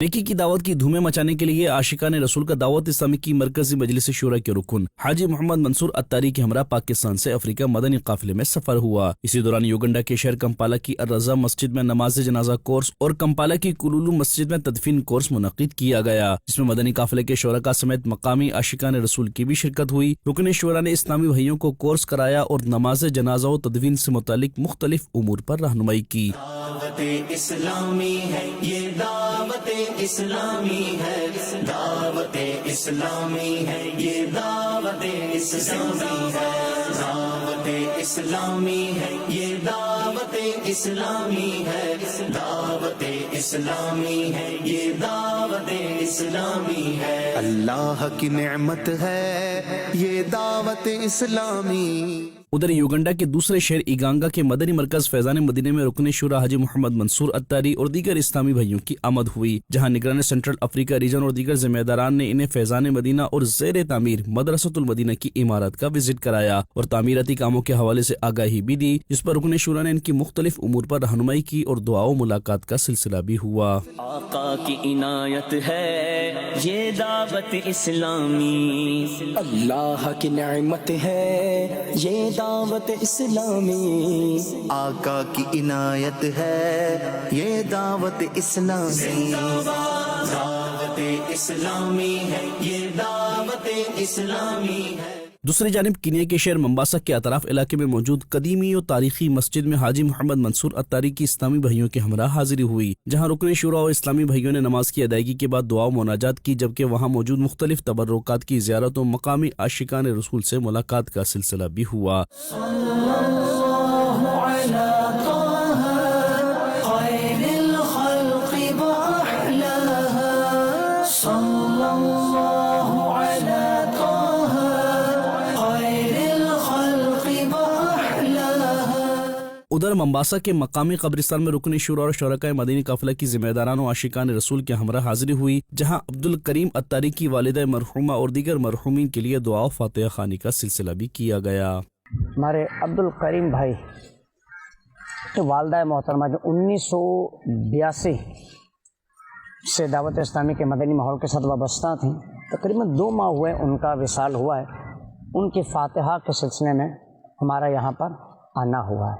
نیکی کی دعوت کی دھومیں مچانے کے لیے عاشقان رسول کا دعوت اسلامی کی مرکزی مجلس شورا کے رکن حاجی محمد منصور اتاری کے ہمراہ پاکستان سے افریقہ مدنی قافلے میں سفر ہوا۔ اسی دوران یوگنڈا کے شہر کمپالا کی الرضا مسجد میں نماز جنازہ کورس اور کمپالا کی کلولو مسجد میں تدفین کورس منعقد کیا گیا، جس میں مدنی قافلے کے شرکاء سمیت مقامی عاشقان رسول کی بھی شرکت ہوئی۔ رکن شورا نے اسلامی بھائیوں کو کورس کرایا اور نماز جنازہ و تدفین سے متعلق مختلف امور پر رہنمائی کی۔ دعوت اسلامی ہے یہ، دعوت اسلامی ہے، دعوت اسلامی ہے یہ، دعوت اسلامی ہے، دعوت اسلامی ہے یہ، دعوت اسلامی ہے، دعوت اسلامی ہے یہ، دعوت اسلامی ہے۔ اللہ کی نعمت ہے یہ دعوت اسلامی۔ ادھر یوگنڈا کے دوسرے شہر ایگانگا کے مدنی مرکز فیضان مدینہ میں رکن شورا حاجی محمد منصور اتاری اور دیگر اسلامی بھائیوں کی آمد ہوئی، جہاں نگران سینٹرل افریقہ ریجن اور دیگر ذمہ داران نے انہیں فیضان مدینہ اور زیر تعمیر مدرسۃ المدینہ کی عمارت کا وزٹ کرایا اور تعمیراتی کاموں کے حوالے سے آگاہی بھی دی، جس پر رکن شورا نے ان کی مختلف امور پر رہنمائی کی اور دعا و ملاقات کا سلسلہ بھی ہوا۔ آقا کی عنایت ہے یہ دعوت اسلامی، اللہ کی نعمت ہے یہ دعوت اسلامی، آقا کی عنایت ہے یہ دعوت اسلامی، دعوت اسلامی ہے یہ، دعوت اسلامی ہے۔ دوسری جانب کینیا کے شہر ممباسا کے اطراف علاقے میں موجود قدیمی اور تاریخی مسجد میں حاجی محمد منصور اتاری کی اسلامی بھائیوں کے ہمراہ حاضری ہوئی، جہاں رکن شورا اور اسلامی بھائیوں نے نماز کی ادائیگی کے بعد دعا و مناجات کی، جبکہ وہاں موجود مختلف تبرکات کی زیارت و مقامی عاشقان رسول سے ملاقات کا سلسلہ بھی ہوا۔ ادھر ممباسا کے مقامی قبرستان میں رکن شورا اور شرکاء مدنی قافلہ کی ذمہ داران و عاشقان رسول کے ہمراہ حاضری ہوئی، جہاں عبدالکریم اتاری کی والدہ مرحومہ اور دیگر مرحومین کے لیے دعا و فاتحہ خوانی کا سلسلہ بھی کیا گیا۔ ہمارے عبدالکریم بھائی کی والدہ محترمہ جو 1982 سے دعوت اسلامی کے مدنی ماحول کے ساتھ وابستہ تھیں، تقریباً 2 ماہ ہوئے ان کا وصال ہوا ہے، ان کی فاتحہ کے سلسلے میں ہمارا یہاں پر آنا ہوا ہے۔